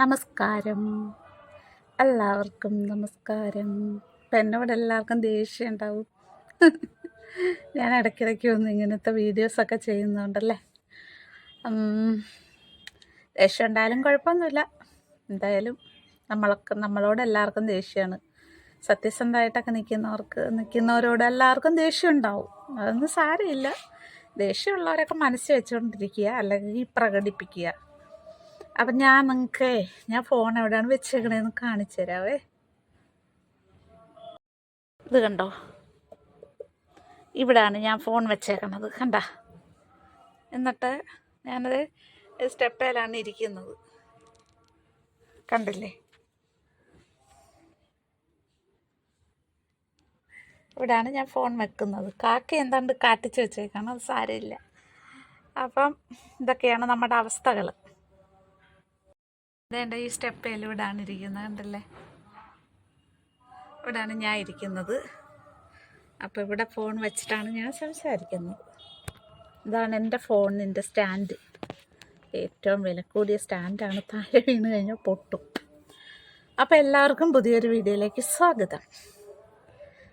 നമസ്കാരം. എല്ലാവർക്കും നമസ്കാരം. ഇപ്പം എന്നോട് എല്ലാവർക്കും ദേഷ്യം ഉണ്ടാവും. ഞാൻ ഇടയ്ക്കിടയ്ക്ക് വന്ന് ഇങ്ങനത്തെ വീഡിയോസൊക്കെ ചെയ്യുന്നുണ്ടല്ലേ. ദേഷ്യം ഉണ്ടായാലും കുഴപ്പമൊന്നുമില്ല. എന്തായാലും നമ്മളോട് എല്ലാവർക്കും ദേഷ്യമാണ്. സത്യസന്ധമായിട്ടൊക്കെ നിൽക്കുന്നവരോട് എല്ലാവർക്കും ദേഷ്യം ഉണ്ടാവും. അതൊന്നും സാരമില്ല. ദേഷ്യമുള്ളവരൊക്കെ മനസ്സിൽ വെച്ചുകൊണ്ടിരിക്കുക, അല്ലെങ്കിൽ പ്രകടിപ്പിക്കുക. അപ്പം ഞാൻ ഫോൺ എവിടെയാണ് വെച്ചേക്കണേന്ന് കാണിച്ചു തരാവേ. ഇത് കണ്ടോ, ഇവിടാണ് ഞാൻ ഫോൺ വെച്ചേക്കണത്, കണ്ട. എന്നിട്ട് ഞാനത് സ്റ്റെപ്പേലാണ് ഇരിക്കുന്നത്, കണ്ടില്ലേ? ഇവിടാണ് ഞാൻ ഫോൺ വെക്കുന്നത്. കാക്ക എന്താണ്ട് കാട്ടിച്ച് വെച്ചേക്കാണ്, അത് സാരമില്ല. അപ്പം ഇതൊക്കെയാണ് നമ്മുടെ അവസ്ഥകൾ. ഇതേണ്ട ഈ സ്റ്റെപ്പേൽ ഇവിടാണ് ഇരിക്കുന്നത്, കണ്ടല്ലേ? ഇവിടാണ് ഞാൻ ഇരിക്കുന്നത്. അപ്പോൾ ഇവിടെ ഫോൺ വെച്ചിട്ടാണ് ഞാൻ സംസാരിക്കുന്നത്. ഇതാണ് എൻ്റെ ഫോണിൻ്റെ സ്റ്റാൻഡ്. ഏറ്റവും വില കൂടിയ സ്റ്റാൻഡാണ്. താഴെ വീണ് കഴിഞ്ഞാൽ പൊട്ടും. അപ്പോൾ എല്ലാവർക്കും പുതിയൊരു വീഡിയോയിലേക്ക് സ്വാഗതം.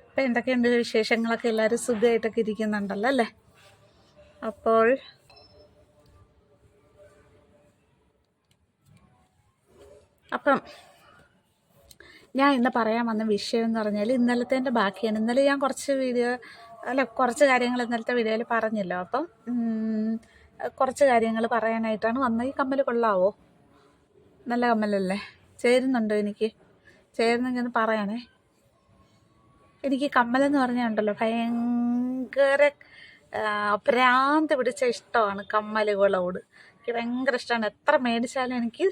അപ്പോൾ എന്തൊക്കെയുണ്ട് വിശേഷങ്ങളൊക്കെ? എല്ലാവരും സുഖമായിട്ടൊക്കെ ഇരിക്കുന്നുണ്ടല്ലോ അല്ലേ? അപ്പോൾ ഞാൻ ഇന്ന് പറയാൻ വന്ന വിഷയം എന്ന് പറഞ്ഞാൽ ഇന്നലത്തെ ബാക്കിയാണ്. ഇന്നലെ ഞാൻ കുറച്ച് കാര്യങ്ങൾ ഇന്നലത്തെ വീഡിയോയിൽ പറഞ്ഞല്ലോ. അപ്പം കുറച്ച് കാര്യങ്ങൾ പറയാനായിട്ടാണ് വന്നത്. ഈ കമ്മൽ കൊള്ളാവോ? നല്ല കമ്മലല്ലേ? ചേരുന്നുണ്ടോ? എനിക്ക് ചേരുന്നെങ്കിൽ പറയണേ. എനിക്ക് കമ്മലെന്ന് പറഞ്ഞാൽ ഉണ്ടല്ലോ, ഭയങ്കര ഭ്രാന്ത് പിടിച്ച ഇഷ്ടമാണ് കമ്മലുകളോട്. എനിക്ക് ഭയങ്കര ഇഷ്ടമാണ്. എത്ര മേടിച്ചാലും എനിക്ക്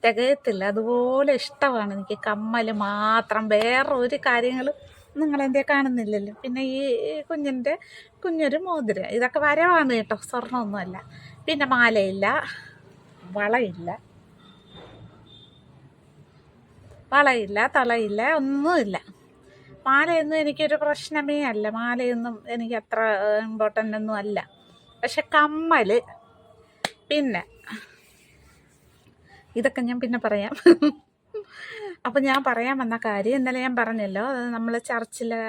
തികയത്തില്ല. അതുപോലെ ഇഷ്ടമാണ് എനിക്ക് കമ്മൽ മാത്രം. വേറെ ഒരു കാര്യങ്ങൾ നിങ്ങളെന്തേ കാണുന്നില്ലല്ലോ. പിന്നെ ഈ കുഞ്ഞൊരു മോതിരം, ഇതൊക്കെ വരവാണ് കേട്ടോ, സ്വർണ്ണമൊന്നുമല്ല. പിന്നെ മാലയില്ല, വളയില്ല, തളയില്ല, ഒന്നുമില്ല. മാലയൊന്നും എനിക്കൊരു പ്രശ്നമേ അല്ല. മാലയൊന്നും എനിക്ക് അത്ര ഇമ്പോർട്ടൻ്റ് ഒന്നും അല്ല. പക്ഷെ കമ്മൽ, പിന്നെ ഇതൊക്കെ ഞാൻ പിന്നെ പറയാം. അപ്പം ഞാൻ പറയാൻ വന്ന കാര്യം ഇന്നലെ ഞാൻ പറഞ്ഞല്ലോ, നമ്മൾ ചർച്ചിലെ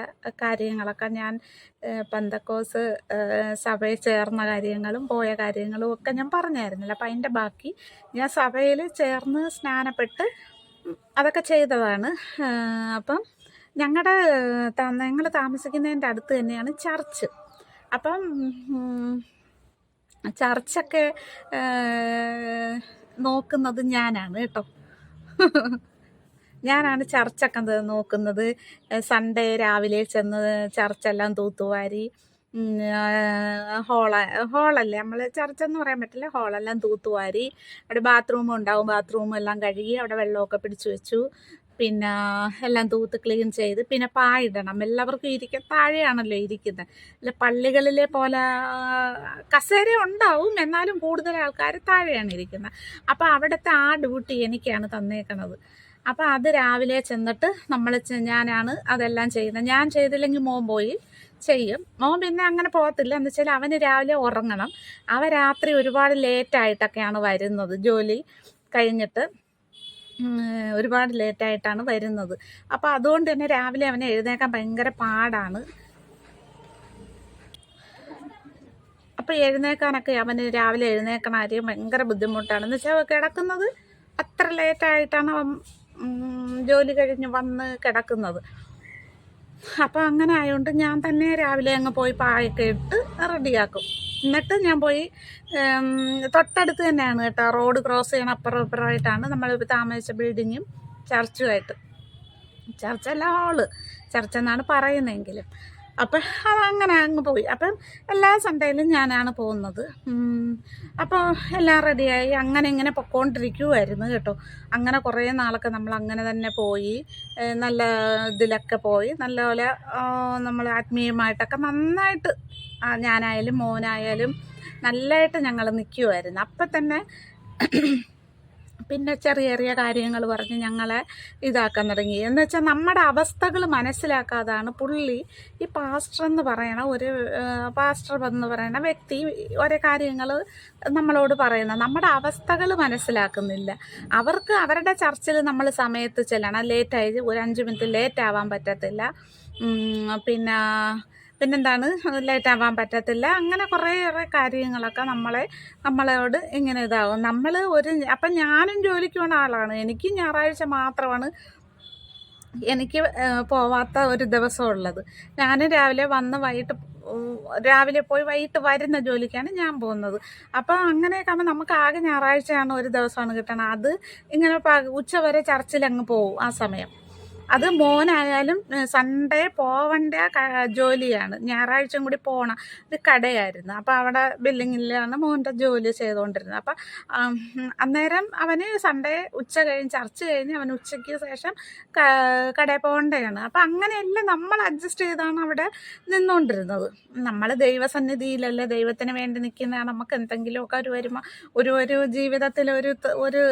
കാര്യങ്ങളൊക്കെ, ഞാൻ പെന്തക്കോസ് സഭയിൽ ചേർന്ന കാര്യങ്ങളും പോയ കാര്യങ്ങളും ഒക്കെ ഞാൻ പറഞ്ഞായിരുന്നല്ലോ. അപ്പം അതിൻ്റെ ബാക്കി ഞാൻ സഭയിൽ ചേർന്ന് സ്നാനപ്പെട്ട് അതൊക്കെ ചെയ്തതാണ്. അപ്പം ഞങ്ങൾ താമസിക്കുന്നതിൻ്റെ അടുത്ത് തന്നെയാണ് ചർച്ച്. അപ്പം ചർച്ചൊക്കെ നോക്കുന്നത് ഞാനാണ് കേട്ടോ. ഞാനാണ് ചർച്ചൊക്കെ നോക്കുന്നത്. സൺഡേ രാവിലെ ചെന്ന് ചർച്ചെല്ലാം തൂത്തുവാരി, ഹോളല്ലേ, നമ്മൾ ചർച്ചെന്ന് പറയാൻ പറ്റില്ല, ഹോളെല്ലാം തൂത്തുവാരി, അവിടെ ബാത്റൂം ഉണ്ടാവും, ബാത്റൂമെല്ലാം കഴുകി അവിടെ വെള്ളമൊക്കെ പിടിച്ചു വെച്ചു. പിന്നെ എല്ലാം തൂത്ത് ക്ലീൻ ചെയ്ത്, പിന്നെ പായിടണം. എല്ലാവർക്കും താഴെയാണല്ലോ ഇരിക്കുന്നത്. അല്ല പള്ളികളിലെ പോലെ കസേര ഉണ്ടാവും, എന്നാലും കൂടുതൽ ആൾക്കാർ താഴെയാണ് ഇരിക്കുന്നത്. അപ്പോൾ അവിടുത്തെ ആ ഡ്യൂട്ടി എനിക്കാണ് തന്നേക്കണത്. അപ്പോൾ അത് രാവിലെ ചെന്നിട്ട് ഞാനാണ് അതെല്ലാം ചെയ്യുന്നത്. ഞാൻ ചെയ്തില്ലെങ്കിൽ മോൻ പോയി ചെയ്യും. മോൻ പിന്നെ അങ്ങനെ പോകത്തില്ല. എന്ന് വെച്ചാൽ അവന് രാവിലെ ഉറങ്ങണം. അവൻ രാത്രി ഒരുപാട് ലേറ്റായിട്ടൊക്കെയാണ് വരുന്നത്. ജോലി കഴിഞ്ഞിട്ട് ഒരുപാട് ലേറ്റായിട്ടാണ് വരുന്നത്. അപ്പോൾ അതുകൊണ്ട് തന്നെ രാവിലെ അവനെ എഴുന്നേക്കാൻ ഭയങ്കര പാടാണ്. അപ്പോൾ എഴുന്നേക്കാനൊക്കെ അവന് രാവിലെ എഴുന്നേക്കണ കാര്യം ഭയങ്കര ബുദ്ധിമുട്ടാണ്. എന്ന് വെച്ചാൽ കിടക്കുന്നത് അത്ര ലേറ്റായിട്ടാണ് അവൻ ജോലി കഴിഞ്ഞ് വന്ന് കിടക്കുന്നത്. അപ്പോൾ അങ്ങനെ ആയതുകൊണ്ട് ഞാൻ തന്നെ രാവിലെ അങ്ങ് പോയി പായൊക്കെ ഇട്ട് റെഡിയാക്കും. എന്നിട്ട് ഞാൻ പോയി, തൊട്ടടുത്ത് തന്നെയാണ് കേട്ടോ, റോഡ് ക്രോസ് ചെയ്യണം. അപ്പുറമായിട്ടാണ് നമ്മൾ താമസിച്ച ബിൽഡിങ്ങും ചർച്ചുമായിട്ട്. ചർച്ചല്ല, ചർച്ചെന്നാണ് പറയുന്നതെങ്കിലും. അപ്പം അതങ്ങനെ അങ്ങ് പോയി. അപ്പം എല്ലാ സൺഡേയിലും ഞാനാണ് പോകുന്നത്. അപ്പോൾ എല്ലാം റെഡിയായി അങ്ങനെ ഇങ്ങനെ പൊയ്ക്കൊണ്ടിരിക്കുമായിരുന്നു കേട്ടോ. അങ്ങനെ കുറേ നാളൊക്കെ നമ്മൾ അങ്ങനെ തന്നെ പോയി, നല്ല ഇതിലൊക്കെ പോയി, നല്ലപോലെ നമ്മൾ ആത്മീയമായിട്ടൊക്കെ നന്നായിട്ട്, ഞാനായാലും മോനായാലും നല്ലതായിട്ട് ഞങ്ങൾ നിൽക്കുമായിരുന്നു. അപ്പം തന്നെ പിന്നെ ചെറിയ ചെറിയ കാര്യങ്ങൾ പറഞ്ഞ് ഞങ്ങളെ ഇതാക്കാൻ തുടങ്ങി. എന്ന് വെച്ചാൽ നമ്മുടെ അവസ്ഥകൾ മനസ്സിലാക്കാതാണ് പുള്ളി, ഈ പാസ്റ്റർ എന്ന് പറയണ ഒരു പാസ്റ്റർ എന്ന് പറയണ വ്യക്തി ഓരോ കാര്യങ്ങൾ നമ്മളോട് പറയുന്നത്. നമ്മുടെ അവസ്ഥകൾ മനസ്സിലാക്കുന്നില്ല. അവർക്ക് അവരുടെ ചർച്ചിൽ നമ്മൾ സമയത്ത് ചെല്ലണം. ലേറ്റായി ഒരു 5 മിനിറ്റ് ലേറ്റ് ആവാൻ പറ്റത്തില്ല. പിന്നെ പിന്നെന്താണ് ലേറ്റ് ആവാൻ പറ്റത്തില്ല. അങ്ങനെ കുറേയേറെ കാര്യങ്ങളൊക്കെ നമ്മളോട് ഇങ്ങനെ ഇതാവും. അപ്പം ഞാനും ജോലിക്ക് പോകുന്ന ആളാണ്. എനിക്ക് ഞായറാഴ്ച മാത്രമാണ് എനിക്ക് പോവാത്ത ഒരു ദിവസം ഉള്ളത്. ഞാൻ രാവിലെ പോയി വൈകിട്ട് വരുന്ന ജോലിക്കാണ് ഞാൻ പോകുന്നത്. അപ്പോൾ അങ്ങനെയൊക്കെ ആകുമ്പോൾ നമുക്ക് ആകെ ഞായറാഴ്ചയാണ് ഒരു ദിവസമാണ് കിട്ടണം. അത് ഇങ്ങനെ ഉച്ചവരെ ചർച്ചിലങ്ങ് പോകും ആ സമയം. അത് മോനായാലും സൺഡേ പോവേണ്ട ജോലിയാണ്. ഞായറാഴ്ചയും കൂടി പോകണം. ഇത് കടയായിരുന്നു. അപ്പോൾ അവിടെ ബില്ലിങ്ങിലാണ് മോൻ്റെ ജോലി ചെയ്തുകൊണ്ടിരുന്നത്. അപ്പം അന്നേരം അവന് സൺഡേ ഉച്ച കഴിഞ്ഞ് ചർച്ച് കഴിഞ്ഞ് അവന് ഉച്ചയ്ക്ക് ശേഷം കടയിൽ പോകേണ്ടതാണ്. അപ്പം അങ്ങനെയെല്ലാം നമ്മൾ അഡ്ജസ്റ്റ് ചെയ്താണ് അവിടെ നിന്നുകൊണ്ടിരുന്നത്. നമ്മൾ ദൈവസന്നിധിയിലല്ലേ ദൈവത്തിന് വേണ്ടി നിൽക്കുന്നതാണ്. നമുക്ക് എന്തെങ്കിലുമൊക്കെ ഒരു ജീവിതത്തിൽ ഒരു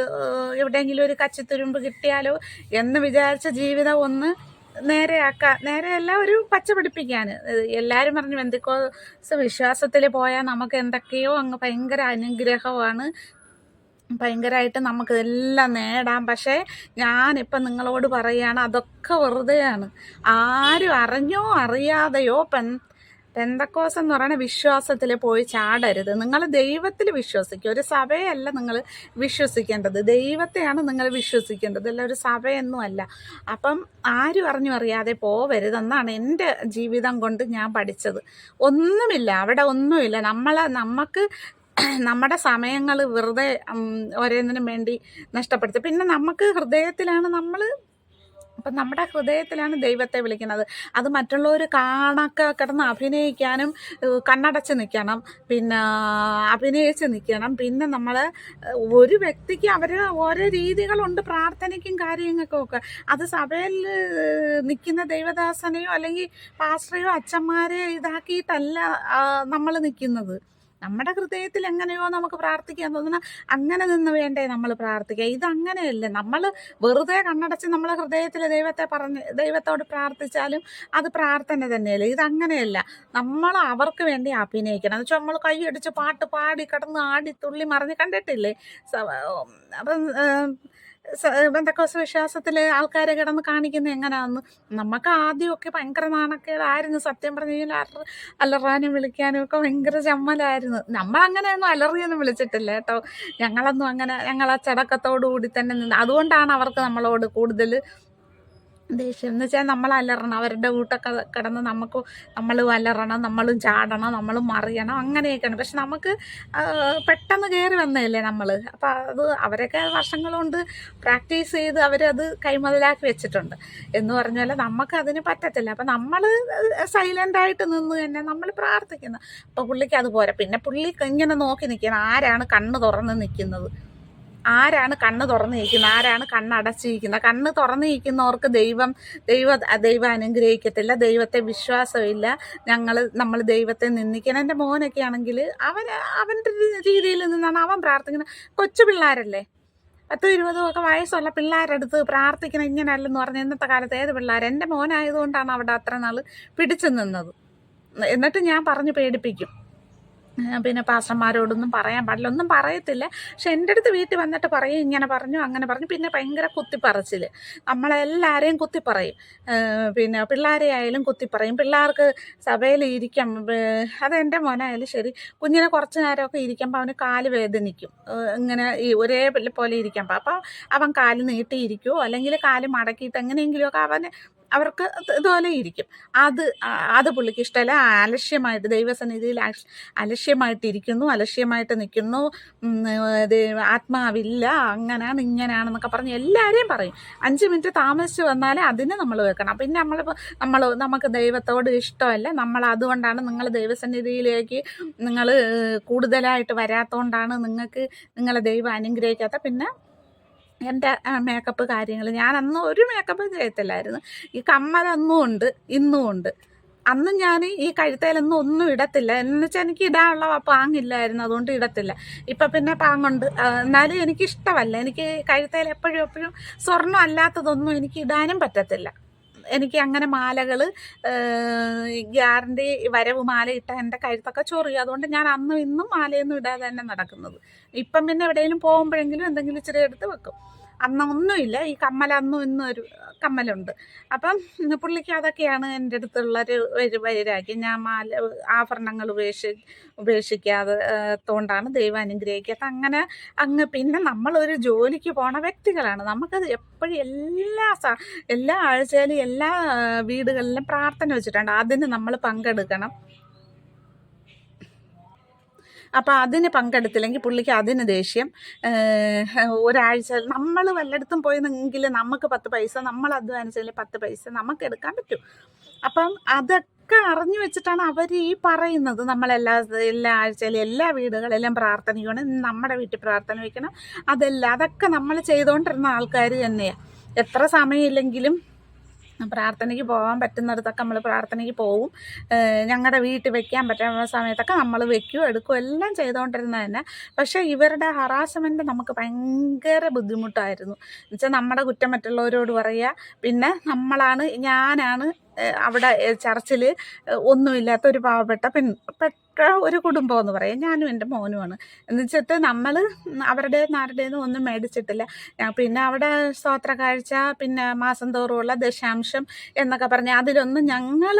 എവിടെയെങ്കിലും ഒരു കച്ചിത്തുരുമ്പ് കിട്ടിയാലോ എന്ന് വിചാരിച്ച ജീവിതം ഒന്ന് നേരെയല്ല ഒരു പച്ച പിടിപ്പിക്കാൻ. എല്ലാവരും പറഞ്ഞു പെന്തക്കോസ്ത് വിശ്വാസത്തിൽ പോയാൽ നമുക്ക് എന്തൊക്കെയോ അങ്ങ് ഭയങ്കര അനുഗ്രഹമാണ്, ഭയങ്കരമായിട്ട് നമുക്ക് എല്ലാം നേടാം. പക്ഷേ ഞാനിപ്പം നിങ്ങളോട് പറയുകയാണ്, അതൊക്കെ വെറുതെയാണ്. ആരും അറിഞ്ഞോ അറിയാതെയോ പെന്തക്കോസ്ത് എന്ന് പറയുന്ന വിശ്വാസത്തിൽ പോയി ചാടരുത്. നിങ്ങൾ ദൈവത്തിൽ വിശ്വസിക്കുക. ഒരു സഭയല്ല നിങ്ങൾ വിശ്വസിക്കേണ്ടത്, ദൈവത്തെയാണ് നിങ്ങൾ വിശ്വസിക്കേണ്ടത്, അല്ല ഒരു സഭയൊന്നുമല്ല. അപ്പം ആരും അറിയാതെ പോവരുതെന്നാണ് എൻ്റെ ജീവിതം കൊണ്ട് ഞാൻ പഠിച്ചത്. ഒന്നുമില്ല അവിടെ, ഒന്നുമില്ല. നമുക്ക് നമ്മുടെ സമയങ്ങൾ വെറുതെ ഓരോന്നിനും വേണ്ടി നഷ്ടപ്പെടുത്തുക. പിന്നെ നമുക്ക് നമ്മുടെ ഹൃദയത്തിലാണ് ദൈവത്തെ വിളിക്കുന്നത്. അത് മറ്റുള്ളവർ കാണൊക്കെ കിടന്ന് അഭിനയിക്കാനും കണ്ണടച്ച് നിൽക്കണം, പിന്നെ അഭിനയിച്ച് നിൽക്കണം. പിന്നെ നമ്മൾ ഒരു വ്യക്തിക്ക് ഓരോ രീതികളുണ്ട് പ്രാർത്ഥനയ്ക്കും കാര്യങ്ങൾക്കും ഒക്കെ. അത് സഭയിൽ നിൽക്കുന്ന ദൈവദാസനെയോ അല്ലെങ്കിൽ പാസ്റ്ററെയോ അച്ഛന്മാരെയോ ഇതാക്കിയിട്ടല്ല നമ്മൾ നിൽക്കുന്നത്. നമ്മുടെ ഹൃദയത്തിൽ എങ്ങനെയോ നമുക്ക് പ്രാർത്ഥിക്കാൻ തോന്നുന്ന അങ്ങനെ നിന്ന് വേണ്ടേ നമ്മൾ പ്രാർത്ഥിക്കുക. ഇതങ്ങനെയല്ല. നമ്മൾ വെറുതെ കണ്ണടച്ച് നമ്മളെ ഹൃദയത്തിൽ ദൈവത്തോട് പ്രാർത്ഥിച്ചാലും അത് പ്രാർത്ഥന തന്നെയല്ലേ. ഇതങ്ങനെയല്ല. നമ്മൾ അവർക്ക് വേണ്ടി അഭിനയിക്കണം. എന്ന് വെച്ചാൽ നമ്മൾ കൈയടിച്ച് പാട്ട് പാടി കിടന്ന് ആടി തുള്ളി മറിഞ്ഞ് കണ്ടിട്ടില്ലേ. അപ്പം പെന്തക്കോസ്ത് വിശ്വാസത്തിൽ ആൾക്കാരെ കിടന്ന് കാണിക്കുന്നത് എങ്ങനെയാണെന്ന്. നമുക്ക് ആദ്യമൊക്കെ ഭയങ്കര നാണക്കേടായിരുന്നു. സത്യം പറഞ്ഞു കഴിഞ്ഞാൽ അലറാനും വിളിക്കാനും ഒക്കെ ഭയങ്കര ചമ്മലായിരുന്നു. നമ്മളങ്ങനെയൊന്നും അലറിയൊന്നും വിളിച്ചിട്ടില്ല കേട്ടോ. ഞങ്ങൾ അച്ചടക്കത്തോടു കൂടി തന്നെ നിന്ന്. അതുകൊണ്ടാണ് അവർക്ക് നമ്മളോട് കൂടുതൽ ദേഷ്യം. എന്ന് വെച്ചാൽ നമ്മൾ അലറണം, അവരുടെ വീട്ടൊക്കെ കിടന്ന് നമ്മളും അലറണം, നമ്മളും ചാടണം, നമ്മളും മറിയണം, അങ്ങനെയൊക്കെയാണ്. പക്ഷെ നമുക്ക് പെട്ടെന്ന് കയറി വന്നതല്ലേ നമ്മൾ. അപ്പോൾ അവരൊക്കെ വർഷങ്ങൾ കൊണ്ട് പ്രാക്ടീസ് ചെയ്ത് അവരത് കൈമുതലാക്കി വെച്ചിട്ടുണ്ട് എന്ന് പറഞ്ഞാൽ നമുക്കതിന് പറ്റത്തില്ല. അപ്പം നമ്മൾ സൈലൻ്റായിട്ട് നിന്ന് തന്നെ നമ്മൾ പ്രാർത്ഥിക്കുന്നു. അപ്പോൾ പുള്ളിക്ക് അതുപോലെ. പിന്നെ പുള്ളി ഇങ്ങനെ നോക്കി നിൽക്കുന്നത്, ആരാണ് കണ്ണ് തുറന്ന് നിൽക്കുന്നത്, ആരാണ് കണ്ണ് തുറന്നിരിക്കുന്നത്, ആരാണ് കണ്ണടച്ചിരിക്കുന്നത്. കണ്ണ് തുറന്നിരിക്കുന്നവർക്ക് ദൈവം അനുഗ്രഹിക്കത്തില്ല. ദൈവത്തെ വിശ്വാസമില്ല. നമ്മൾ ദൈവത്തെ നിന്ദിക്കണം. എൻ്റെ മോനൊക്കെ ആണെങ്കിൽ അവൻ്റെ രീതിയിൽ നിന്നാണ് അവൻ പ്രാർത്ഥിക്കുന്നത്. കൊച്ചു പിള്ളേരല്ലേ, 10-20 ഒക്കെ വയസ്സുള്ള പിള്ളേരെടുത്ത് പ്രാർത്ഥിക്കണം ഇങ്ങനെയല്ലെന്ന് പറഞ്ഞ് ഇന്നത്തെ കാലത്ത് ഏത് പിള്ളേർ. എൻ്റെ മോനായതുകൊണ്ടാണ് അവിടെ അത്ര നാൾ പിടിച്ചു നിന്നത്. എന്നിട്ട് ഞാൻ പറഞ്ഞ് പേടിപ്പിക്കും. പിന്നെ പാസ്റ്റർമാരോടൊന്നും പറയാൻ പാടില്ല, ഒന്നും പറയത്തില്ല. പക്ഷെ എൻ്റെ അടുത്ത് വീട്ടിൽ വന്നിട്ട് പറയും, ഇങ്ങനെ പറഞ്ഞു അങ്ങനെ പറഞ്ഞു. പിന്നെ ഭയങ്കര കുത്തിപ്പറച്ചിൽ, നമ്മളെല്ലാവരെയും കുത്തിപ്പറയും. പിന്നെ പിള്ളേരെ ആയാലും കുത്തിപ്പറയും. പിള്ളേർക്ക് സഭയിൽ ഇരിക്കാം, അതെൻ്റെ മോനായാലും ശരി, കുഞ്ഞിനെ കുറച്ച് നേരമൊക്കെ ഇരിക്കുമ്പോൾ അവന് കാല് വേദനിക്കും. ഇങ്ങനെ ഈ ഒരേ പോലെ ഇരിക്കുമ്പോൾ അപ്പം അവൻ കാല് നീട്ടിയിരിക്കുമോ അല്ലെങ്കിൽ കാല് മടക്കിയിട്ട് എങ്ങനെയെങ്കിലുമൊക്കെ അവർക്ക് ഇതുപോലെ ഇരിക്കും. അത് പുള്ളിക്ക് ഇഷ്ടമല്ല. അലക്ഷ്യമായിട്ട് ദൈവസന്നിധിയിൽ അലക്ഷ്യമായിട്ടിരിക്കുന്നു, അലക്ഷ്യമായിട്ട് നിൽക്കുന്നു, ആത്മാവില്ല, ഇങ്ങനെയാണെന്നൊക്കെ പറഞ്ഞ് എല്ലാവരെയും പറയും. 5 മിനിറ്റ് താമസിച്ച് വന്നാലേ അതിന് നമ്മൾ വെക്കണം. പിന്നെ നമുക്ക് ദൈവത്തോട് ഇഷ്ടമല്ല, അതുകൊണ്ടാണ് നിങ്ങൾ ദൈവസന്നിധിയിലേക്ക് നിങ്ങൾ കൂടുതലായിട്ട് വരാത്തതുകൊണ്ടാണ് നിങ്ങളെ ദൈവം അനുഗ്രഹിക്കാത്ത. പിന്നെ എൻ്റെ മേക്കപ്പ് കാര്യങ്ങൾ, ഞാനന്ന് ഒരു മേക്കപ്പ് ചെയ്യത്തില്ലായിരുന്നു. ഈ കമ്മലന്നും ഉണ്ട്, ഇന്നും ഉണ്ട്. അന്ന് ഞാൻ ഈ കഴുത്തേലൊന്നും ഒന്നും ഇടത്തില്ല. എന്ന് വെച്ചാൽ എനിക്ക് ഇടാനുള്ള പാങ്ങില്ലായിരുന്നു, അതുകൊണ്ട് ഇടത്തില്ല. ഇപ്പം പിന്നെ പാങ്ങുണ്ട്. എന്നാലും എനിക്കിഷ്ടമല്ല. എനിക്ക് കഴുത്തേൽ എപ്പോഴും എപ്പോഴും സ്വർണ്ണം അല്ലാത്തതൊന്നും എനിക്ക് ഇടാനും പറ്റത്തില്ല. എനിക്ക് അങ്ങനെ മാലകൾ ഗ്യാരണ്ടി വരവ് മാല ഇട്ടാൽ എൻ്റെ കഴുത്തൊക്കെ ചൊറിയും. അതുകൊണ്ട് ഞാൻ അന്നും ഇന്നും മാലയൊന്നും ഇടാതെ തന്നെ നടക്കുന്നത്. ഇപ്പം പിന്നെ എവിടെയെങ്കിലും പോകുമ്പോഴെങ്കിലും എന്തെങ്കിലും ഇച്ചിരി എടുത്ത് വെക്കും. അന്നൊന്നുമില്ല. ഈ കമ്മൽ അന്നും ഇന്നും ഒരു കമ്മലുണ്ട്. അപ്പം പുള്ളിക്ക് അതൊക്കെയാണ് എൻ്റെ അടുത്തുള്ളൊരു വൈരാഗ്യം. ഞാൻ ആഭരണങ്ങൾ ഉപേക്ഷിക്കാതെ ത്തോണ്ടാണ് ദൈവം അനുഗ്രഹിക്കാത്ത. അങ്ങനെ അങ്ങ് പിന്നെ നമ്മളൊരു ജോലിക്ക് പോണ വ്യക്തികളാണ്. നമുക്കത് എപ്പോഴും എല്ലാ ആഴ്ചയിലും എല്ലാ വീടുകളിലും പ്രാർത്ഥന വെച്ചിട്ടുണ്ട്. അതിന് നമ്മൾ പങ്കെടുക്കണം. അപ്പോൾ അതിന് പങ്കെടുത്തില്ലെങ്കിൽ പുള്ളിക്ക് അതിന് ദേഷ്യം. ഒരാഴ്ച നമ്മൾ വല്ലയിടത്തും പോയെന്നെങ്കിൽ നമുക്ക് 10 പൈസ, നമ്മൾ അധ്വാനിച്ചതിൽ 10 പൈസ നമുക്ക് എടുക്കാൻ പറ്റും. അപ്പം അതൊക്കെ അറിഞ്ഞു വെച്ചിട്ടാണ് അവർ ഈ പറയുന്നത്. എല്ലാ ആഴ്ചയിലും എല്ലാ വീടുകളിലും പ്രാർത്ഥനയാണ്. നമ്മുടെ വീട്ടിൽ പ്രാർത്ഥന വയ്ക്കണം. അതൊക്കെ നമ്മൾ ചെയ്തുകൊണ്ടിരുന്ന ആൾക്കാർ തന്നെയാണ്. എത്ര സമയമില്ലെങ്കിലും പ്രാർത്ഥനയ്ക്ക് പോകാൻ പറ്റുന്നിടത്തൊക്കെ നമ്മൾ പ്രാർത്ഥനയ്ക്ക് പോവും. ഞങ്ങളുടെ വീട്ടിൽ വെക്കാൻ പറ്റുന്ന സമയത്തൊക്കെ നമ്മൾ വെക്കുകയോ എടുക്കുകയോ എല്ലാം ചെയ്തുകൊണ്ടിരുന്നത് തന്നെ. പക്ഷേ ഇവരുടെ ഹറാസ്മെൻറ്റ് നമുക്ക് ഭയങ്കര ബുദ്ധിമുട്ടായിരുന്നു. എന്നുവെച്ചാൽ നമ്മുടെ കുറ്റം മറ്റുള്ളവരോട് പറയുക. പിന്നെ ഞാനാണ് അവിടെ ചർച്ചിൽ ഒന്നുമില്ലാത്ത ഒരു പാവപ്പെട്ട ഒരു കുടുംബം എന്ന് പറയാം. ഞാനും എൻ്റെ മോനുമാണ്. എന്ന് വെച്ചിട്ട് നമ്മൾ ആരുടേന്നും ഒന്നും മേടിച്ചിട്ടില്ല. പിന്നെ അവിടെ സ്തോത്ര കാഴ്ച, പിന്നെ മാസം തോറുമുള്ള ദശാംശം എന്നൊക്കെ പറഞ്ഞാൽ അതിലൊന്നും ഞങ്ങൾ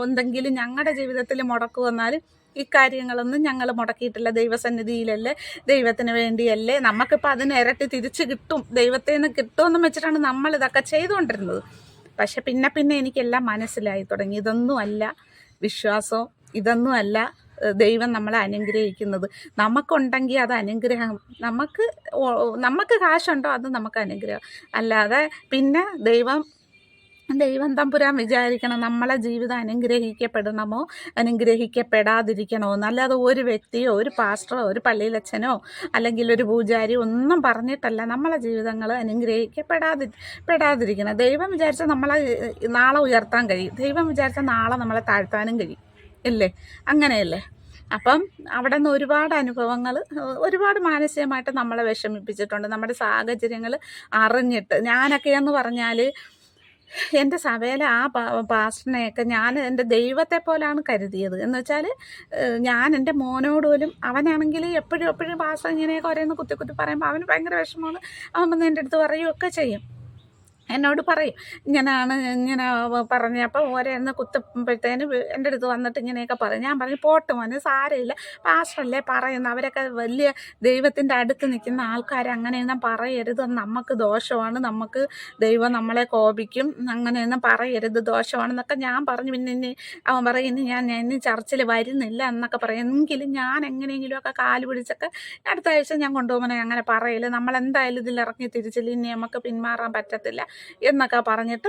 എന്തെങ്കിലും ഞങ്ങളുടെ ജീവിതത്തിൽ മുടക്ക് വന്നാൽ ഈ കാര്യങ്ങളൊന്നും ഞങ്ങൾ മുടക്കിയിട്ടില്ല. ദൈവസന്നിധിയിലല്ലേ, ദൈവത്തിന് വേണ്ടിയല്ലേ, നമുക്കിപ്പോൾ അതിന് ഇരട്ടി തിരിച്ച് കിട്ടും, ദൈവത്തിൽ നിന്ന് കിട്ടുമെന്നും വെച്ചിട്ടാണ് നമ്മളിതൊക്കെ ചെയ്തുകൊണ്ടിരുന്നത്. പക്ഷെ പിന്നെ എനിക്കെല്ലാം മനസ്സിലായി തുടങ്ങി. ഇതൊന്നുമല്ല വിശ്വാസം, ഇതൊന്നുമല്ല ദൈവം നമ്മളെ അനുഗ്രഹിക്കുന്നത്. നമുക്കുണ്ടെങ്കിൽ അത് അനുഗ്രഹം. നമുക്ക് കാശുണ്ടോ അത് നമുക്ക് അനുഗ്രഹം. അല്ലാതെ പിന്നെ ദൈവം തമ്പുരാൻ വിചാരിക്കണം നമ്മളെ ജീവിതം അനുഗ്രഹിക്കപ്പെടണമോ അനുഗ്രഹിക്കപ്പെടാതിരിക്കണോ എന്ന്. അല്ലാതെ ഒരു വ്യക്തിയോ ഒരു പാസ്റ്ററോ ഒരു പള്ളിയിലച്ഛനോ അല്ലെങ്കിൽ ഒരു പൂജാരിയോ ഒന്നും പറഞ്ഞിട്ടല്ല നമ്മളെ ജീവിതങ്ങൾ അനുഗ്രഹിക്കപ്പെടാതിരിക്കണം. ദൈവം വിചാരിച്ചാൽ നമ്മളെ നാളെ ഉയർത്താൻ കഴിയും. ദൈവം വിചാരിച്ചാൽ നാളെ നമ്മളെ താഴ്ത്താനും കഴിയും. ഇല്ലേ? അങ്ങനെയല്ലേ? അപ്പം അവിടെ നിന്ന് ഒരുപാട് അനുഭവങ്ങൾ, ഒരുപാട് മാനസികമായിട്ട് നമ്മളെ വിഷമിപ്പിച്ചിട്ടുണ്ട്. നമ്മുടെ സാഹചര്യങ്ങൾ അറിഞ്ഞിട്ട്. ഞാനൊക്കെയെന്ന് പറഞ്ഞാൽ എൻ്റെ സഭയിലെ ആ പാസ്റ്ററിനെയൊക്കെ ഞാൻ എൻ്റെ ദൈവത്തെ പോലാണ് കരുതിയത്. എന്ന് വെച്ചാൽ ഞാൻ എൻ്റെ മോനോട് പോലും, അവനാണെങ്കിൽ എപ്പോഴും പാസ്റ്റർ ഇങ്ങനെയൊക്കെ ഓരോന്ന് കുത്തി പറയുമ്പോൾ അവന് ഭയങ്കര വിഷമമാണ്. അവൻ വന്ന് എൻ്റെ അടുത്ത് പറയുകയൊക്കെ ചെയ്യും, എന്നോട് പറയും ഇങ്ങനെ പറഞ്ഞപ്പോൾ ഓരോന്ന് കുത്തുമ്പോഴത്തേന് എൻ്റെ അടുത്ത് വന്നിട്ട് ഇങ്ങനെയൊക്കെ പറയും. ഞാൻ പറഞ്ഞു പോട്ട് മോനെ, സാരമില്ല, പാസ്റ്ററല്ലേ പറയുന്നത്, അവരൊക്കെ വലിയ ദൈവത്തിൻ്റെ അടുത്ത് നിൽക്കുന്ന ആൾക്കാരെ അങ്ങനെയൊന്നും പറയരുത്, നമുക്ക് ദോഷമാണ്, നമുക്ക് ദൈവം നമ്മളെ കോപിക്കും, അങ്ങനെയൊന്നും പറയരുത്, ദോഷമാണെന്നൊക്കെ ഞാൻ പറഞ്ഞു. പിന്നെ അവൻ പറയും ഇനി ചർച്ചിൽ വരുന്നില്ല എന്നൊക്കെ പറയും. എങ്കിലും ഞാൻ എങ്ങനെയെങ്കിലുമൊക്കെ കാല് പിടിച്ചൊക്കെ അടുത്ത ആഴ്ച ഞാൻ കൊണ്ടുപോകുമ്പോൾ അങ്ങനെ പറയില്ല, നമ്മളെന്തായാലും ഇതിലിറങ്ങി തിരിച്ചില്ല, ഇനി നമുക്ക് പിന്മാറാൻ പറ്റത്തില്ല എന്നൊക്കെ പറഞ്ഞിട്ട്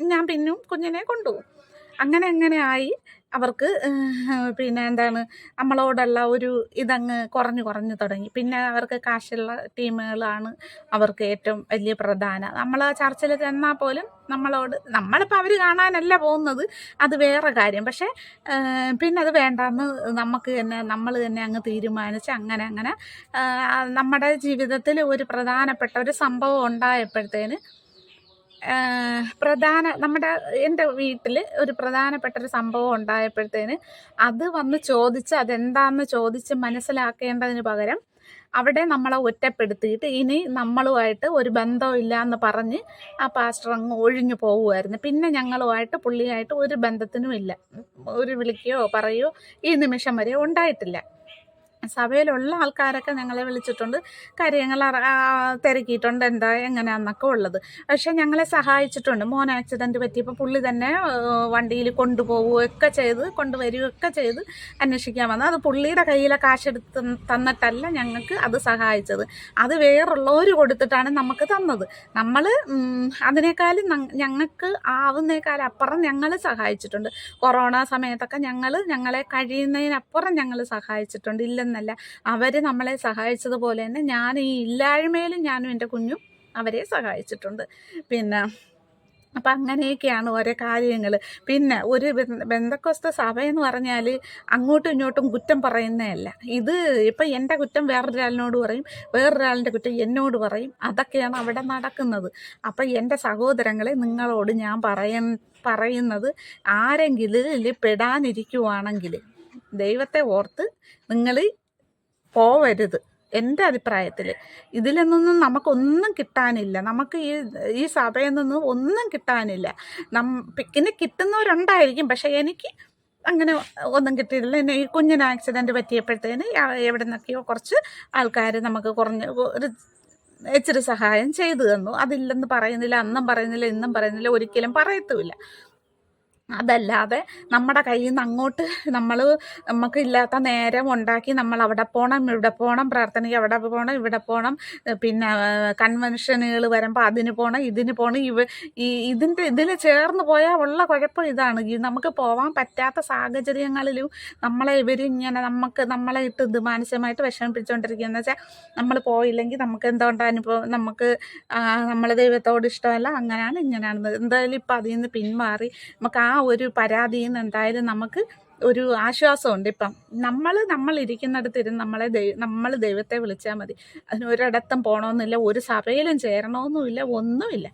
ഞാൻ പിന്നും കുഞ്ഞിനെ കൊണ്ടുപോകും. അങ്ങനെ ആയി അവർക്ക് പിന്നെ നമ്മളോടുള്ള ഒരു ഇതങ്ങ് കുറഞ്ഞു തുടങ്ങി. പിന്നെ അവർക്ക് കാശുള്ള ടീമുകളാണ് അവർക്ക് ഏറ്റവും വലിയ പ്രധാനം. നമ്മൾ ചർച്ചിൽ ചെന്നാൽ പോലും നമ്മളിപ്പോൾ അവർ കാണാനല്ല പോകുന്നത്, അത് വേറെ കാര്യം. പക്ഷേ പിന്നെ അത് വേണ്ടാന്ന് നമ്മൾ തന്നെ അങ്ങ് തീരുമാനിച്ച് അങ്ങനെ നമ്മുടെ ജീവിതത്തിൽ ഒരു പ്രധാനപ്പെട്ട ഒരു സംഭവം ഉണ്ടായപ്പോഴത്തേന് എൻ്റെ വീട്ടിൽ ഒരു പ്രധാനപ്പെട്ടൊരു സംഭവം ഉണ്ടായപ്പോഴത്തേന് അത് വന്ന് അതെന്താണെന്ന് ചോദിച്ച് മനസ്സിലാക്കേണ്ടതിന് പകരം അവിടെ നമ്മളെ ഒറ്റപ്പെടുത്തിയിട്ട് ഇനി നമ്മളുമായിട്ട് ഒരു ബന്ധമില്ല എന്ന് പറഞ്ഞ് ആ പാസ്റ്റർ അങ്ങ് ഒഴിഞ്ഞു പോവുമായിരുന്നു. പിന്നെ ഞങ്ങളുമായിട്ട് പുള്ളിയായിട്ട് ഒരു ബന്ധത്തിനും ഇല്ല. ഒരു വിളിക്കുകയോ പറയുകയോ ഈ നിമിഷം വരെ ഉണ്ടായിട്ടില്ല. സഭയിലുള്ള ആൾക്കാരൊക്കെ ഞങ്ങളെ വിളിച്ചിട്ടുണ്ട്, കാര്യങ്ങൾ തിരക്കിയിട്ടുണ്ട്, എങ്ങനെയാണെന്നൊക്കെ ഉള്ളത്. പക്ഷെ ഞങ്ങളെ സഹായിച്ചിട്ടുണ്ട്. മോൻ ആക്സിഡൻറ്റ് പറ്റിയപ്പോൾ പുള്ളി തന്നെ വണ്ടിയിൽ കൊണ്ടുപോവുകയൊക്കെ ചെയ്ത് കൊണ്ടുവരികയൊക്കെ ചെയ്ത് അന്വേഷിക്കാൻ വന്നത്. അത് പുള്ളിയുടെ കയ്യിലെ കാശെടുത്ത് തന്നിട്ടല്ല ഞങ്ങൾക്ക് അത് സഹായിച്ചത്, അത് വേറുള്ളവർ കൊടുത്തിട്ടാണ് നമുക്ക് തന്നത്. നമ്മൾ അതിനേക്കാളും ഞങ്ങൾക്ക് ആവുന്നേക്കാളും അപ്പുറം ഞങ്ങൾ സഹായിച്ചിട്ടുണ്ട്. കൊറോണ സമയത്തൊക്കെ ഞങ്ങളെ കഴിയുന്നതിനപ്പുറം ഞങ്ങൾ സഹായിച്ചിട്ടുണ്ട്. ഇല്ലെന്നല്ല, അവർ നമ്മളെ സഹായിച്ചതുപോലെ തന്നെ ഈ ഇല്ലായ്മയിലും ഞാനും എൻ്റെ കുഞ്ഞും അവരെ സഹായിച്ചിട്ടുണ്ട്. പിന്നെ അപ്പം അങ്ങനെയൊക്കെയാണ് ഓരോ കാര്യങ്ങൾ. പിന്നെ ഒരു ബന്ധക്കോസ്ത സഭയെന്ന് പറഞ്ഞാൽ അങ്ങോട്ടും ഇങ്ങോട്ടും കുറ്റം പറയുന്നതല്ല. ഇത് ഇപ്പം എൻ്റെ കുറ്റം വേറൊരാളിനോട് പറയും, വേറൊരാളിൻ്റെ കുറ്റം എന്നോട് പറയും. അതൊക്കെയാണ് അവിടെ നടക്കുന്നത്. അപ്പം എൻ്റെ സഹോദരങ്ങളെ, നിങ്ങളോട് ഞാൻ പറയുന്നത്, ആരെങ്കിലും ഇതിൽ പെടാനിരിക്കുവാണെങ്കിൽ ദൈവത്തെ ഓർത്ത് നിങ്ങൾ പോവരുത്. എൻ്റെ അഭിപ്രായത്തിൽ ഇതിൽ നിന്നൊന്നും നമുക്കൊന്നും കിട്ടാനില്ല. നമുക്ക് ഈ സഭയിൽ നിന്നും ഒന്നും കിട്ടാനില്ല. പിന്നെ കിട്ടുന്നവരുണ്ടായിരിക്കും, പക്ഷെ എനിക്ക് അങ്ങനെ ഒന്നും കിട്ടിയില്ല. എന്നെ ഈ കുഞ്ഞിന് ആക്സിഡൻറ്റ് പറ്റിയപ്പോഴത്തേന് എവിടെ നിന്നൊക്കെയോ കുറച്ച് ആൾക്കാർ നമുക്ക് ഒരു ഇച്ചിരി സഹായം ചെയ്തു തന്നു. അതില്ലെന്ന് പറയുന്നില്ല, അന്നും പറയുന്നില്ല, ഇന്നും പറയുന്നില്ല, ഒരിക്കലും പറയത്തുമില്ല. അതല്ലാതെ നമ്മുടെ കയ്യിൽ നിന്ന് അങ്ങോട്ട് നമുക്ക് ഇല്ലാത്ത നേരം ഉണ്ടാക്കി നമ്മൾ അവിടെ പോകണം, ഇവിടെ പോകണം, പ്രാർത്ഥനയ്ക്ക് അവിടെ പോകണം, ഇവിടെ പോകണം, പിന്നെ കൺവെൻഷനുകൾ വരുമ്പോൾ അതിന് പോകണം, ഇതിന് പോകണം, ഇതിൽ ചേർന്ന് പോയാൽ ഉള്ള കുഴപ്പം ഇതാണ്. നമുക്ക് പോകാൻ പറ്റാത്ത സാഹചര്യങ്ങളിലും ഇവരിങ്ങനെ നമ്മളെ ഇത് മാനസികമായിട്ട് വിഷമിപ്പിച്ചുകൊണ്ടിരിക്കുകയെന്ന് വെച്ചാൽ നമ്മൾ പോയില്ലെങ്കിൽ നമുക്ക് എന്തുകൊണ്ട് അനുഭവം, നമ്മൾ ദൈവത്തോട് ഇഷ്ടമല്ല, അങ്ങനെയാണ് ഇങ്ങനെയാണെന്ന്. എന്തായാലും ഇപ്പം അതിൽ നിന്ന് പിന്മാറി നമുക്ക് ആ ഒരു പരാതിയിൽ നിന്ന് എന്തായാലും നമുക്ക് ഒരു ആശ്വാസമുണ്ട്. ഇപ്പം നമ്മൾ ഇരിക്കുന്നിടത്തിരുന്ന് നമ്മൾ ദൈവത്തെ വിളിച്ചാൽ മതി. അതിന് ഒരിടത്തും പോകണമെന്നില്ല, ഒരു സഭയിലും ചേരണമെന്നുമില്ല, ഒന്നുമില്ല.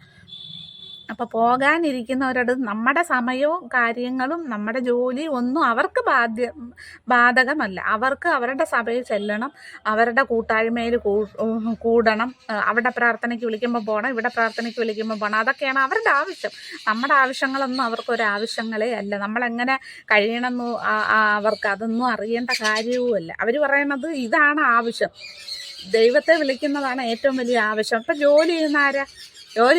അപ്പോൾ പോകാനിരിക്കുന്നവരോട് നമ്മുടെ സമയവും കാര്യങ്ങളും നമ്മുടെ ജോലിയും ഒന്നും അവർക്ക് ബാധകമല്ല. അവർക്ക് അവരുടെ സഭയിൽ ചെല്ലണം, അവരുടെ കൂട്ടായ്മയിൽ കൂടണം, അവിടെ പ്രാർത്ഥനയ്ക്ക് വിളിക്കുമ്പോൾ പോകണം, ഇവിടെ പ്രാർത്ഥനയ്ക്ക് വിളിക്കുമ്പോൾ പോകണം. അതൊക്കെയാണ് അവരുടെ ആവശ്യം. നമ്മുടെ ആവശ്യങ്ങളൊന്നും അവർക്കൊരാവശ്യങ്ങളേ അല്ല. നമ്മളെങ്ങനെ കഴിയണമെന്ന് അതൊന്നും അറിയേണ്ട കാര്യവുമല്ല. അവർ പറയണത് ഇതാണ് ആവശ്യം. ദൈവത്തെ വിളിക്കുന്നതാണ് ഏറ്റവും വലിയ ആവശ്യം. ഇപ്പം ജോലി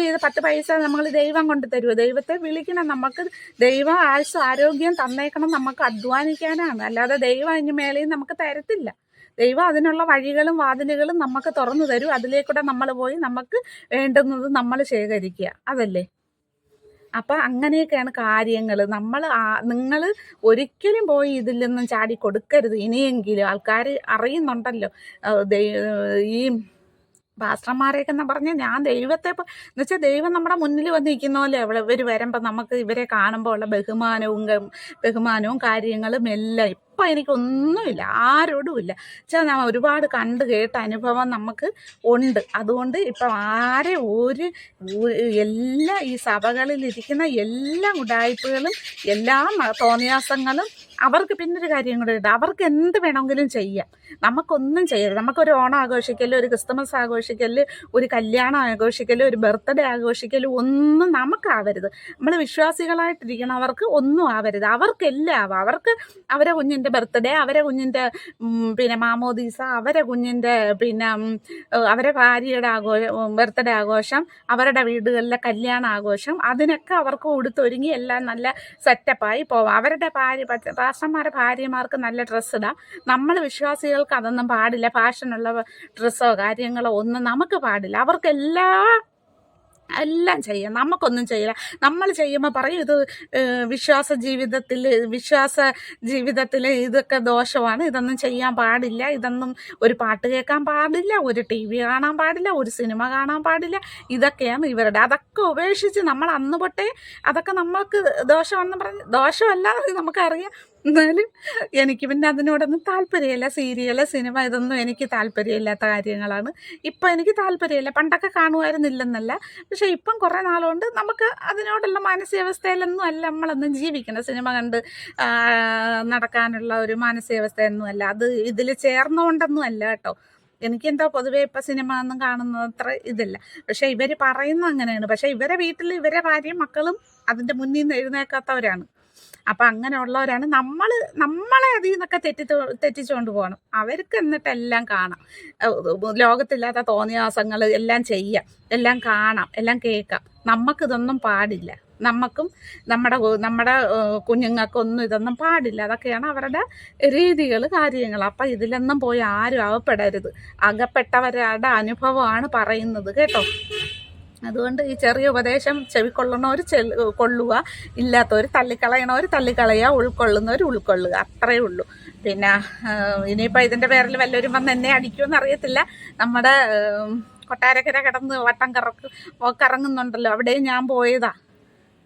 ചെയ്ത് 10 പൈസ നമ്മൾ ദൈവം കൊണ്ട് തരുമോ? ദൈവത്തെ വിളിക്കണം. നമുക്ക് ദൈവം ആരോഗ്യം തന്നേക്കണം, നമുക്ക് അധ്വാനിക്കാനാണ്. അല്ലാതെ ദൈവം അതിന് മേലെയും നമുക്ക് തരത്തില്ല. ദൈവം അതിനുള്ള വഴികളും വാതിലുകളും നമുക്ക് തുറന്നു തരും. അതിലേക്കൂടെ നമ്മൾ പോയി നമുക്ക് വേണ്ടുന്നത് നമ്മൾ ശേഖരിക്കുക. അതല്ലേ? അപ്പം അങ്ങനെയൊക്കെയാണ് കാര്യങ്ങൾ. നിങ്ങൾ ഒരിക്കലും പോയി ഇതിൽ നിന്നും ചാടി കൊടുക്കരുത്. ഇനിയെങ്കിലും ആൾക്കാർ അറിയുന്നുണ്ടല്ലോ. ഈ പാസ്റ്റർമാരെയൊക്കെ എന്ന് പറഞ്ഞാൽ ഞാൻ ദൈവത്തെ എന്ന് വെച്ചാൽ ദൈവം നമ്മുടെ മുന്നിൽ വന്ന് നിൽക്കുന്ന പോലെ ഇവർ വരുമ്പോൾ നമുക്ക് ഇവരെ കാണുമ്പോൾ ഉള്ള ബഹുമാനവും കാര്യങ്ങളും എല്ലാം ഇപ്പം എനിക്കൊന്നുമില്ല, ആരോടുമില്ല. വെച്ചാൽ ഞാൻ ഒരുപാട് കണ്ട് കേട്ട അനുഭവം നമുക്ക് ഉണ്ട്. അതുകൊണ്ട് ഇപ്പം എല്ലാ ഈ സഭകളിലിരിക്കുന്ന എല്ലാ ഉഡായിപ്പുകളും എല്ലാ തോന്നിയാസങ്ങളും അവർക്ക് പിന്നൊരു കാര്യം കൂടെ ഉണ്ട്. അവർക്ക് എന്ത് വേണമെങ്കിലും ചെയ്യാം, നമുക്കൊന്നും ചെയ്യരുത്. നമുക്കൊരു ഓണം ആഘോഷിക്കല്, ഒരു ക്രിസ്മസ് ആഘോഷിക്കല്, ഒരു കല്യാണം ആഘോഷിക്കല്, ഒരു ബർത്ത്ഡേ ആഘോഷിക്കല് ഒന്നും നമുക്കാവരുത്. നമ്മൾ വിശ്വാസികളായിട്ടിരിക്കണം. അവർക്ക് ഒന്നും ആവരുത്. അവർക്കെല്ലാം ആവാം. അവർക്ക് അവരെ കുഞ്ഞിൻ്റെ ബർത്ത്ഡേ, അവരെ കുഞ്ഞിൻ്റെ പിന്നെ മാമോദീസ, അവരെ കുഞ്ഞിൻ്റെ പിന്നെ അവരെ ഭാര്യയുടെ ബർത്ത്ഡേ ആഘോഷം, അവരുടെ വീടുകളിലെ കല്യാണ ആഘോഷം, അതിനൊക്കെ അവർക്ക് ഉടുത്തൊരുങ്ങി എല്ലാം നല്ല സെറ്റപ്പായി പോവാം. അവരുടെ പാസ്റ്റർമാരുടെ ഭാര്യമാർക്ക് നല്ല ഡ്രസ്സ് ഇടാം. നമ്മൾ വിശ്വാസികൾക്ക് അതൊന്നും പാടില്ല. ഫാഷനുള്ള ഡ്രസ്സോ കാര്യങ്ങളോ ഒന്നും നമുക്ക് പാടില്ല. എല്ലാം ചെയ്യാം, നമുക്കൊന്നും ചെയ്യില്ല. നമ്മൾ ചെയ്യുമ്പോൾ പറയും ഇത് വിശ്വാസ ജീവിതത്തിൽ ഇതൊക്കെ ദോഷമാണ്, ഇതൊന്നും ചെയ്യാൻ പാടില്ല, ഇതൊന്നും ഒരു പാട്ട് കേൾക്കാൻ പാടില്ല, ഒരു TV കാണാൻ പാടില്ല, ഒരു സിനിമ കാണാൻ പാടില്ല. ഇതൊക്കെയാണ് ഇവരുടെ. അതൊക്കെ ഉപേക്ഷിച്ച് നമ്മൾ അന്ന് തൊട്ടേ അതൊക്കെ നമ്മൾക്ക് ദോഷമാണെന്ന് പറഞ്ഞ്, ദോഷമല്ല നമുക്കറിയാം. എന്നാലും എനിക്ക് പിന്നെ അതിനോടൊന്നും താല്പര്യമില്ല. സീരിയല്, സിനിമ ഇതൊന്നും എനിക്ക് താല്പര്യമില്ലാത്ത കാര്യങ്ങളാണ്. ഇപ്പം എനിക്ക് താല്പര്യമില്ല. പണ്ടൊക്കെ കാണുമായിരുന്നില്ലെന്നല്ല, പക്ഷെ ഇപ്പം കുറേ നാളുകൊണ്ട് നമുക്ക് അതിനോടുള്ള മാനസികാവസ്ഥയിലൊന്നും അല്ല നമ്മളൊന്നും ജീവിക്കണം. സിനിമ കണ്ട് നടക്കാനുള്ള ഒരു മാനസികാവസ്ഥയൊന്നും അല്ല. അത് ഇതിൽ ചേർന്നുകൊണ്ടൊന്നും അല്ല കേട്ടോ. എനിക്കെന്തോ പൊതുവേ ഇപ്പം സിനിമ ഒന്നും കാണുന്നത് അത്ര ഇതില്ല. പക്ഷെ ഇവർ പറയുന്നത് അങ്ങനെയാണ്. പക്ഷെ ഇവരെ വീട്ടിൽ ഇവരെ ഭാര്യയും മക്കളും അതിൻ്റെ മുന്നിൽ നിന്ന് എഴുന്നേക്കാത്തവരാണ്. അപ്പം അങ്ങനെയുള്ളവരാണ് നമ്മളെ അതിൽ നിന്നൊക്കെ തെറ്റിച്ചുകൊണ്ട് പോകണം. അവർക്ക് എന്നിട്ടെല്ലാം കാണാം, ലോകത്തില്ലാത്ത തോന്നിയാസങ്ങൾ എല്ലാം ചെയ്യാം, എല്ലാം കാണാം, എല്ലാം കേൾക്കാം. നമുക്കിതൊന്നും പാടില്ല. നമുക്കും നമ്മുടെ കുഞ്ഞുങ്ങൾക്കൊന്നും ഇതൊന്നും പാടില്ല. അതൊക്കെയാണ് അവരുടെ രീതികൾ, കാര്യങ്ങൾ. അപ്പം ഇതിലൊന്നും പോയി ആരും അകപ്പെടരുത്. അകപ്പെട്ടവരുടെ അനുഭവമാണ് പറയുന്നത് കേട്ടോ. അതുകൊണ്ട് ഈ ചെറിയ ഉപദേശം ചെവിക്കൊള്ളണവർ കൊള്ളുക, ഇല്ലാത്തവർ തള്ളിക്കളയുക, ഉൾക്കൊള്ളുന്നവർ ഉൾക്കൊള്ളുക, അത്രയേ ഉള്ളൂ. പിന്നെ ഇനിയിപ്പോൾ ഇതിൻ്റെ പേരിൽ വല്ലവരും വന്ന് എന്നെ അടിക്കുമെന്ന് അറിയത്തില്ല. നമ്മുടെ കൊട്ടാരക്കര കിടന്ന് വട്ടം കറങ്ങുന്നുണ്ടല്ലോ, അവിടെയും ഞാൻ പോയതാ.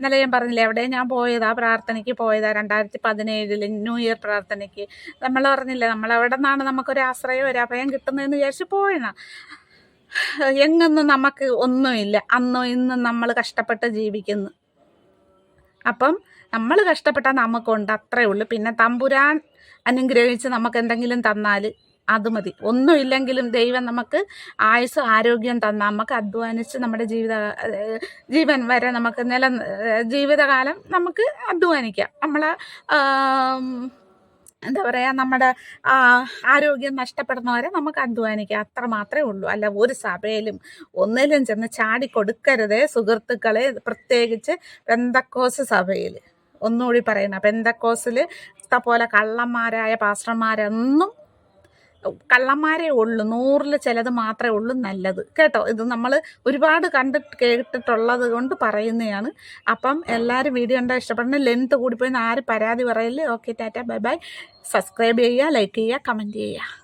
ഇന്നലെ ഞാൻ പറഞ്ഞില്ലേ എവിടെ ഞാൻ പോയതാ പ്രാർത്ഥനയ്ക്ക് പോയതാ 2017 ന്യൂ ഇയർ പ്രാർത്ഥനയ്ക്ക്. നമ്മൾ പറഞ്ഞില്ലേ നമ്മളെവിടെ നിന്നാണ് നമുക്കൊരു ആശ്രയം ഒരു അഭയം കിട്ടുന്നതെന്ന് വിചാരിച്ച് പോയതാണ്. എങ്ങൊന്നും നമുക്ക് ഒന്നുമില്ല, അന്നും ഇന്നും നമ്മൾ കഷ്ടപ്പെട്ട് ജീവിക്കുന്നു. അപ്പം നമ്മൾ കഷ്ടപ്പെട്ടാൽ നമുക്കുണ്ട്, അത്രേ ഉള്ളൂ. പിന്നെ തമ്പുരാൻ അനുഗ്രഹിച്ച് നമുക്ക് എന്തെങ്കിലും തന്നാൽ അത് മതി. ഒന്നുമില്ലെങ്കിലും ദൈവം നമുക്ക് ആയുസ്സും ആരോഗ്യം തന്നാൽ നമുക്ക് അധ്വാനിച്ച് നമ്മുടെ ജീവൻ വരെ നമുക്ക് ജീവിതകാലം നമുക്ക് അധ്വാനിക്കാം. നമ്മളെ എന്താ പറയുക, നമ്മുടെ ആരോഗ്യം നഷ്ടപ്പെടുന്നവരെ നമുക്ക് അധ്വാനിക്കാം, അത്ര മാത്രമേ ഉള്ളൂ. അല്ല ഒരു സഭയിലും ഒന്നിലും ചെന്ന് ചാടിക്കൊടുക്കരുതേ സുഹൃത്തുക്കളെ. പ്രത്യേകിച്ച് പെന്തക്കോസ് സഭയിൽ ഒന്നുകൂടി പറയണം, പെന്തക്കോസിൽ പോലെ കള്ളന്മാരായ പാസ്റ്റർമാരൊന്നും കള്ളന്മാരേ ഉള്ളൂ. 100-ൽ ചിലത് മാത്രമേ ഉള്ളൂ നല്ലത് കേട്ടോ. ഇത് നമ്മൾ ഒരുപാട് കേട്ടിട്ടുള്ളത് കൊണ്ട് പറയുന്നതാണ്. അപ്പം എല്ലാവരും വീഡിയോ കണ്ടാൽ ഇഷ്ടപ്പെടുന്ന ലെങ്ത് കൂടിപ്പോയി ആരും പരാതി പറയല്ലേ. Okay, Tata, bye bye. Subscribe ചെയ്യുക, ലൈക്ക് ചെയ്യുക, കമൻറ്റ് ചെയ്യുക.